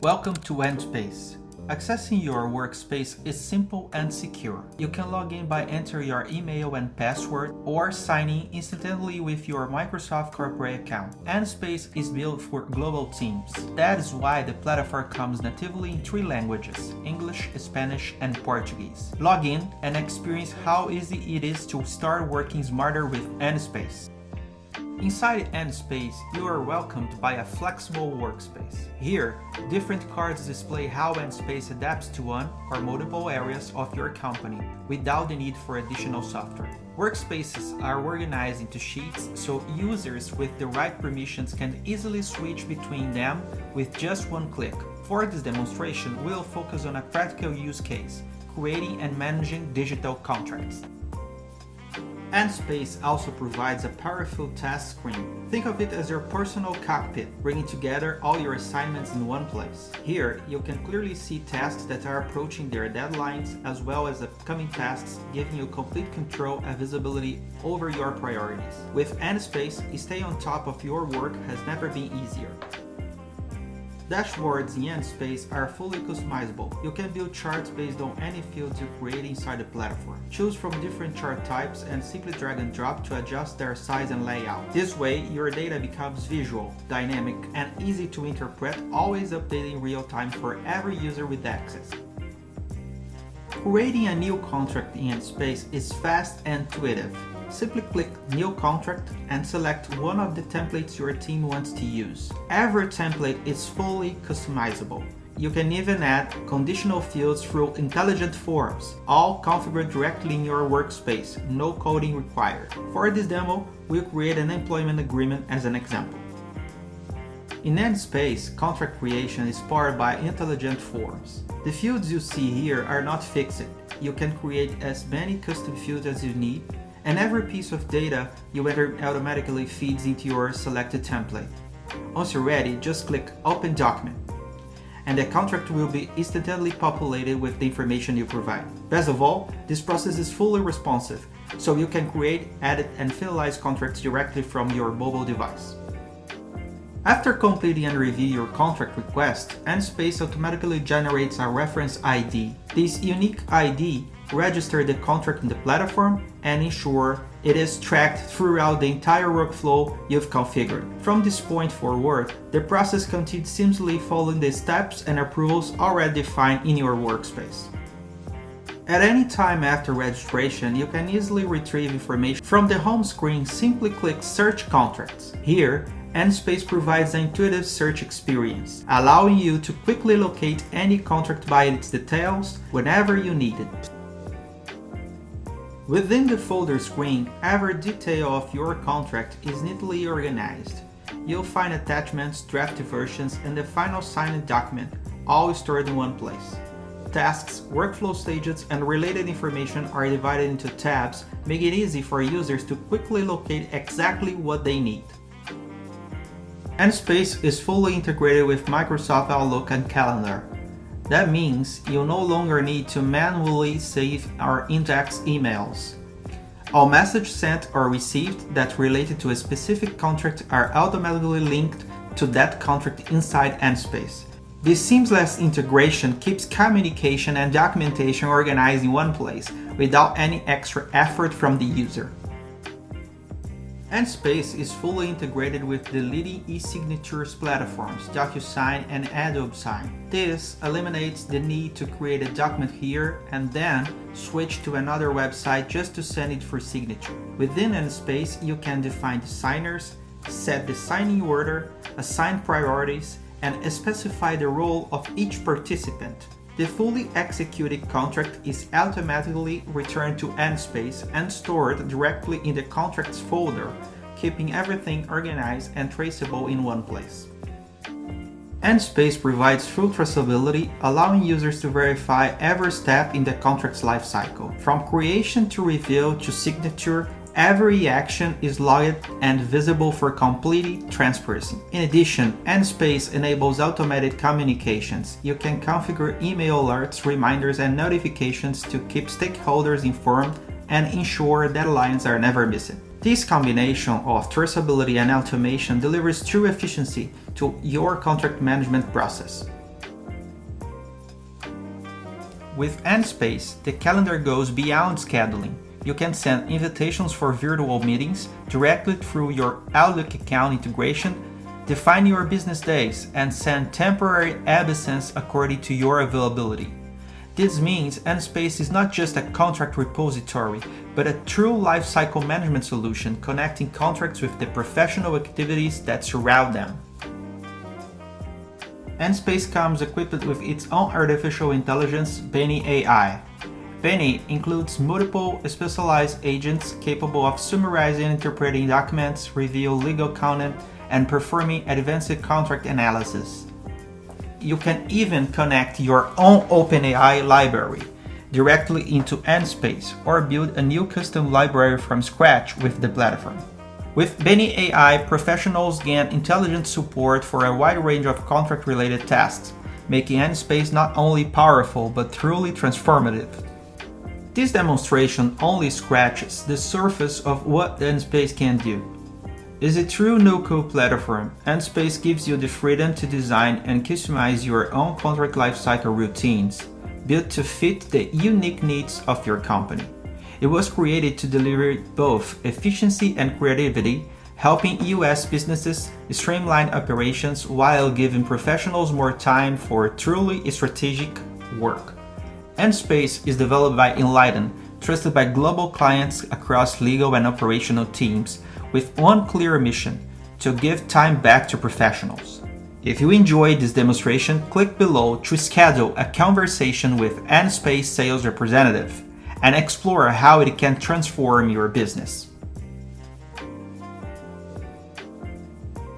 Welcome to ENSPACE. Accessing your workspace is simple and secure. You can log in by entering your email and password or signing instantly with your Microsoft corporate account. ENSPACE is built for global teams. That is why the platform comes natively in 3 languages: English, Spanish, and Portuguese. Log in and experience how easy it is to start working smarter with ENSPACE. Inside ENSPACE, you are welcomed by a flexible workspace. Here, different cards display how ENSPACE adapts to one or multiple areas of your company without the need for additional software. Workspaces are organized into sheets so users with the right permissions can easily switch between them with just one click. For this demonstration, we'll focus on a practical use case: creating and managing digital contracts. ENSPACE also provides a powerful task screen. Think of it as your personal cockpit, bringing together all your assignments in one place. Here, you can clearly see tasks that are approaching their deadlines, as well as upcoming tasks, giving you complete control and visibility over your priorities. With ENSPACE, staying on top of your work has never been easier. Dashboards in ENSPACE are fully customizable. You can build charts based on any fields you create inside the platform. Choose from different chart types and simply drag and drop to adjust their size and layout. This way, your data becomes visual, dynamic, and easy to interpret, always updating in real time for every user with access. Creating a new contract in ENSPACE is fast and intuitive. Simply click New Contract and select one of the templates your team wants to use. Every template is fully customizable. You can even add conditional fields through intelligent forms, all configured directly in your workspace, no coding required. For this demo, we'll create an employment agreement as an example. In ENSPACE, contract creation is powered by intelligent forms. The fields you see here are not fixed. You can create as many custom fields as you need, and every piece of data you enter automatically feeds into your selected template. Once you're ready, just click Open Document, and the contract will be instantly populated with the information you provide. Best of all, this process is fully responsive, so you can create, edit, and finalize contracts directly from your mobile device. After completing and reviewing your contract request, ENSPACE automatically generates a reference ID. This unique ID registers the contract in the platform and ensure it is tracked throughout the entire workflow you've configured. From this point forward, the process continues seamlessly following the steps and approvals already defined in your workspace. At any time after registration, you can easily retrieve information from the home screen. Simply click Search Contracts. Here, ENSPACE provides an intuitive search experience, allowing you to quickly locate any contract by its details whenever you need it. Within the folder screen, every detail of your contract is neatly organized. You'll find attachments, draft versions, and the final signed document, all stored in one place. Tasks, workflow stages, and related information are divided into tabs, making it easy for users to quickly locate exactly what they need. ENSPACE is fully integrated with Microsoft Outlook and Calendar. That means you no longer need to manually save or index emails. All messages sent or received that related to a specific contract are automatically linked to that contract inside ENSPACE. This seamless integration keeps communication and documentation organized in one place without any extra effort from the user. ENSPACE is fully integrated with the leading e-signatures platforms, DocuSign and Adobe Sign. This eliminates the need to create a document here and then switch to another website just to send it for signature. Within ENSPACE, you can define the signers, set the signing order, assign priorities, and specify the role of each participant. The fully executed contract is automatically returned to ENSPACE and stored directly in the contracts folder, keeping everything organized and traceable in one place. ENSPACE provides full traceability, allowing users to verify every step in the contract's lifecycle. From creation to review to signature, every action is logged and visible for complete transparency. In addition, ENSPACE enables automated communications. You can configure email alerts, reminders, and notifications to keep stakeholders informed and ensure deadlines are never missed. This combination of traceability and automation delivers true efficiency to your contract management process. With ENSPACE, the calendar goes beyond scheduling. You can send invitations for virtual meetings directly through your Outlook account integration, define your business days, and send temporary absence according to your availability. This means ENSPACE is not just a contract repository, but a true lifecycle management solution connecting contracts with the professional activities that surround them. ENSPACE comes equipped with its own artificial intelligence, Benny AI. Benny includes multiple specialized agents capable of summarizing and interpreting documents, review legal content, and performing advanced contract analysis. You can even connect your own OpenAI library directly into ENSPACE or build a new custom library from scratch with the platform. With Benny AI, professionals gain intelligent support for a wide range of contract-related tasks, making ENSPACE not only powerful but truly transformative. This demonstration only scratches the surface of what ENSPACE can do. As a true no-code platform, ENSPACE gives you the freedom to design and customize your own contract lifecycle routines, built to fit the unique needs of your company. It was created to deliver both efficiency and creativity, helping US businesses streamline operations while giving professionals more time for truly strategic work. ENSPACE is developed by Enlighten, trusted by global clients across legal and operational teams, with one clear mission: to give time back to professionals. If you enjoyed this demonstration, click below to schedule a conversation with ENSPACE sales representative and explore how it can transform your business.